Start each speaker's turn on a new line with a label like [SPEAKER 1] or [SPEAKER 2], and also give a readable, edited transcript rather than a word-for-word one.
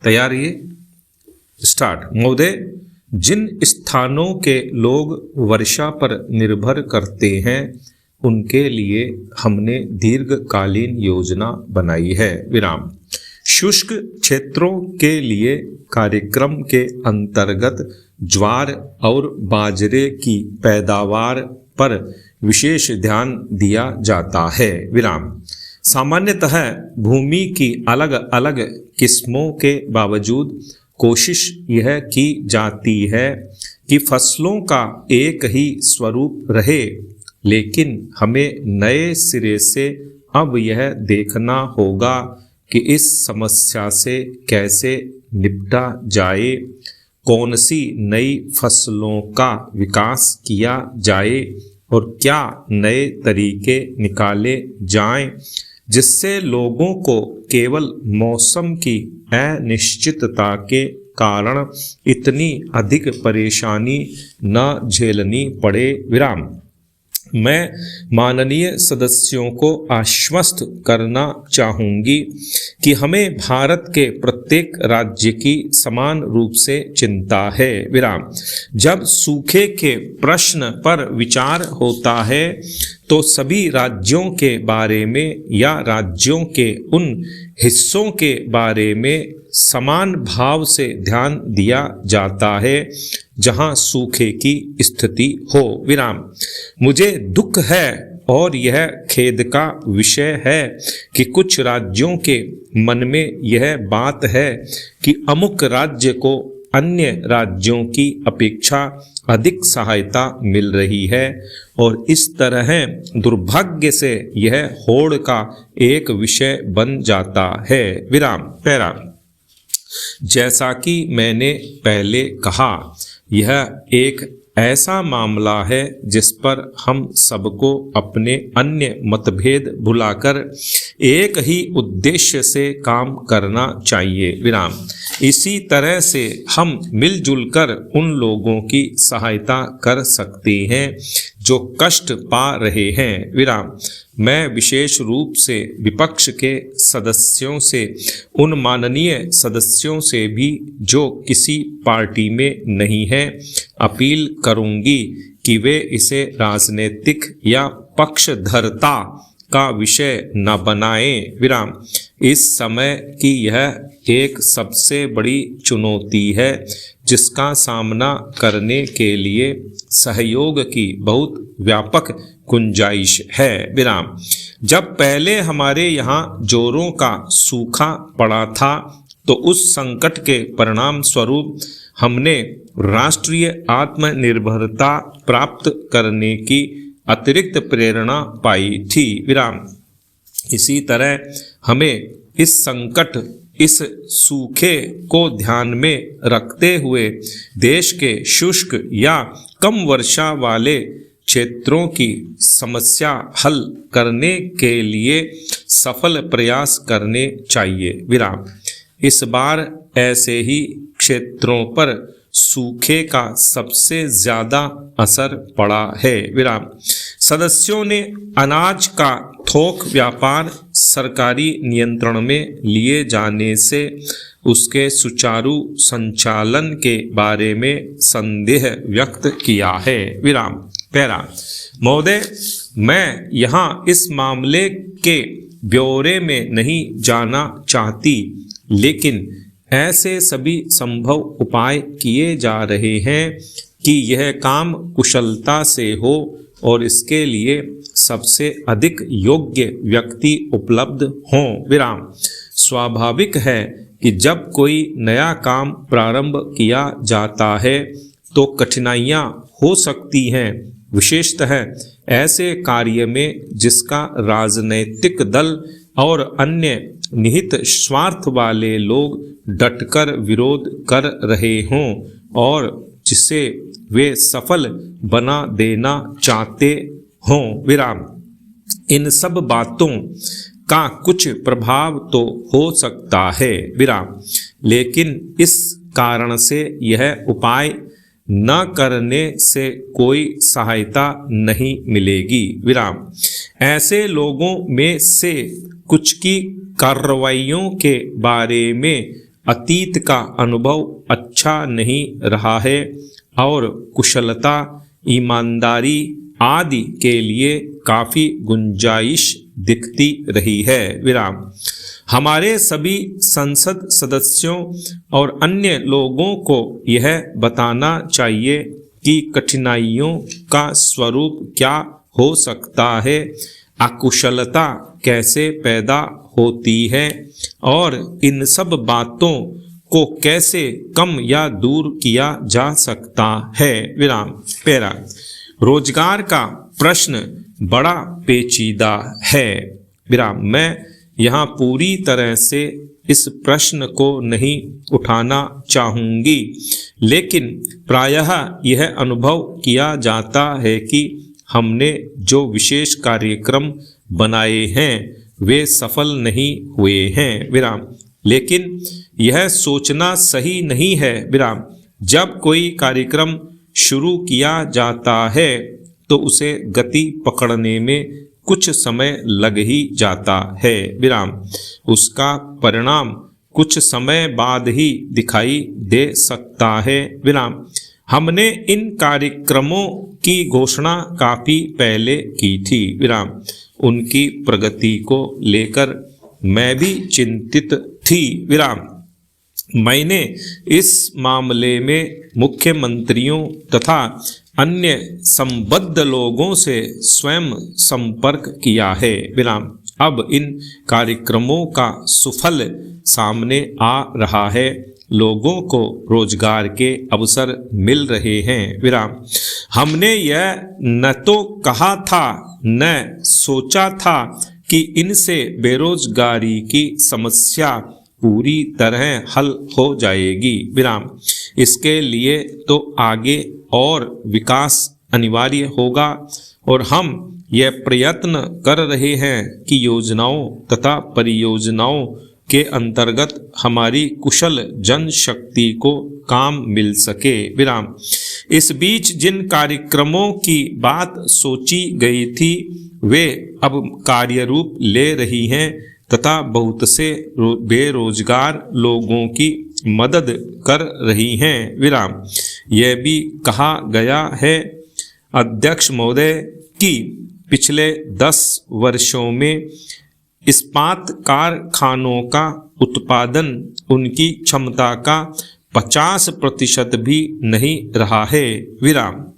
[SPEAKER 1] तैयार है? स्टार्ट। महोदय, जिन स्थानों के लोग वर्षा पर निर्भर करते हैं उनके लिए हमने दीर्घकालीन योजना बनाई है। विराम। शुष्क क्षेत्रों के लिए कार्यक्रम के अंतर्गत ज्वार और बाजरे की पैदावार पर विशेष ध्यान दिया जाता है। विराम। सामान्यतः भूमि की अलग अलग किस्मों के बावजूद कोशिश यह की जाती है कि फसलों का एक ही स्वरूप रहे, लेकिन हमें नए सिरे से अब यह देखना होगा कि इस समस्या से कैसे निपटा जाए, कौन सी नई फसलों का विकास किया जाए और क्या नए तरीके निकाले जाएं जिससे लोगों को केवल मौसम की अनिश्चितता के कारण इतनी अधिक परेशानी न झेलनी पड़े। विराम। मैं माननीय सदस्यों को आश्वस्त करना चाहूँगी कि हमें भारत के प्रत्येक राज्य की समान रूप से चिंता है। विराम। जब सूखे के प्रश्न पर विचार होता है तो सभी राज्यों के बारे में या राज्यों के उन हिस्सों के बारे में समान भाव से ध्यान दिया जाता है जहां सूखे की स्थिति हो। विराम। मुझे दुख है और यह खेद का विषय है कि कुछ राज्यों के मन में यह बात है कि अमुक राज्य को अन्य राज्यों की अपेक्षा अधिक सहायता मिल रही है और इस तरह दुर्भाग्य से यह होड़ का एक विषय बन जाता है। विराम। पैरा। जैसा कि मैंने पहले कहा, यह एक ऐसा मामला है जिस पर हम सबको अपने अन्य मतभेद भुलाकर एक ही उद्देश्य से काम करना चाहिए। विराम। इसी तरह से हम मिलजुल कर उन लोगों की सहायता कर सकते हैं जो कष्ट पा रहे हैं। विराम। मैं विशेष रूप से विपक्ष के सदस्यों से, उन माननीय सदस्यों से भी जो किसी पार्टी में नहीं हैं, अपील करूंगी कि वे इसे राजनीतिक या पक्षधरता का विषय न बनाएं। विराम। इस समय की यह एक सबसे बड़ी चुनौती है जिसका सामना करने के लिए सहयोग की बहुत व्यापक गुंजाइश है। विराम। जब पहले हमारे यहाँ जोरों का सूखा पड़ा था तो उस संकट के परिणाम स्वरूप हमने राष्ट्रीय आत्मनिर्भरता प्राप्त करने की अतिरिक्त प्रेरणा पाई थी। विराम। इसी तरह हमें इस संकट, इस सूखे को ध्यान में रखते हुए देश के शुष्क या कम वर्षा वाले क्षेत्रों की समस्या हल करने के लिए सफल प्रयास करने चाहिए। विराम। इस बार ऐसे ही क्षेत्रों पर सूखे का सबसे ज्यादा असर पड़ा है। विराम। सदस्यों ने अनाज का थोक व्यापार सरकारी नियंत्रण में लिए जाने से उसके सुचारू संचालन के बारे में संदेह व्यक्त किया है। विराम। पैरा। महोदय, मैं यहाँ इस मामले के ब्यौरे में नहीं जाना चाहती, लेकिन ऐसे सभी संभव उपाय किए जा रहे हैं कि यह काम कुशलता से हो और इसके लिए सबसे अधिक योग्य व्यक्ति उपलब्ध हों। विराम। स्वाभाविक है कि जब कोई नया काम प्रारंभ किया जाता है तो कठिनाइयाँ हो सकती हैं, विशेषतः ऐसे कार्य में जिसका राजनैतिक दल और अन्य निहित स्वार्थ वाले लोग डटकर विरोध कर रहे हों और जिसे वे सफल बना देना चाहते हों। विराम। इन सब बातों का कुछ प्रभाव तो हो सकता है। विराम। लेकिन इस कारण से यह उपाय न करने से कोई सहायता नहीं मिलेगी। विराम। ऐसे लोगों में से कुछ की कार्रवाइयों के बारे में अतीत का अनुभव अच्छा नहीं रहा है और कुशलता, ईमानदारी आदि के लिए काफ़ी गुंजाइश दिखती रही है। विराम। हमारे सभी संसद सदस्यों और अन्य लोगों को यह बताना चाहिए कि कठिनाइयों का स्वरूप क्या हो सकता है, अकुशलता कैसे पैदा होती है और इन सब बातों को कैसे कम या दूर किया जा सकता है। विराम। पैरा। रोजगार का प्रश्न बड़ा पेचीदा है। विराम। मैं यहाँ पूरी तरह से इस प्रश्न को नहीं उठाना चाहूँगी, लेकिन प्रायः यह अनुभव किया जाता है कि हमने जो विशेष कार्यक्रम बनाए हैं वे सफल नहीं हुए हैं। विराम। लेकिन यह सोचना सही नहीं है। विराम। जब कोई कार्यक्रम शुरू किया जाता है तो उसे गति पकड़ने में कुछ समय लग ही जाता है। विराम। उसका परिणाम कुछ समय बाद ही दिखाई दे सकता है। विराम। हमने इन कार्यक्रमों की घोषणा काफी पहले की थी। विराम। उनकी प्रगति को लेकर मैं भी चिंतित थी। विराम। मैंने इस मामले में मुख्यमंत्रियों तथा अन्य संबद्ध लोगों से स्वयं संपर्क किया है। विराम। अब इन कार्यक्रमों का सुफल सामने आ रहा है, लोगों को रोजगार के अवसर मिल रहे हैं। विराम। हमने यह न तो कहा था न सोचा था कि इनसे बेरोजगारी की समस्या पूरी तरह हल हो जाएगी। विराम। इसके लिए तो आगे और विकास अनिवार्य होगा और हम यह प्रयत्न कर रहे हैं कि योजनाओं तथा परियोजनाओं के अंतर्गत हमारी कुशल जनशक्ति को काम मिल सके। विराम। इस बीच जिन कार्यक्रमों की बात सोची गई थी वे अब कार्यरूप ले रही हैं तथा बहुत से बेरोजगार लोगों की मदद कर रही हैं। विराम। यह भी कहा गया है अध्यक्ष महोदय कि पिछले 10 वर्षों में इस्पात कारखानों का उत्पादन उनकी क्षमता का 50% भी नहीं रहा है। विराम।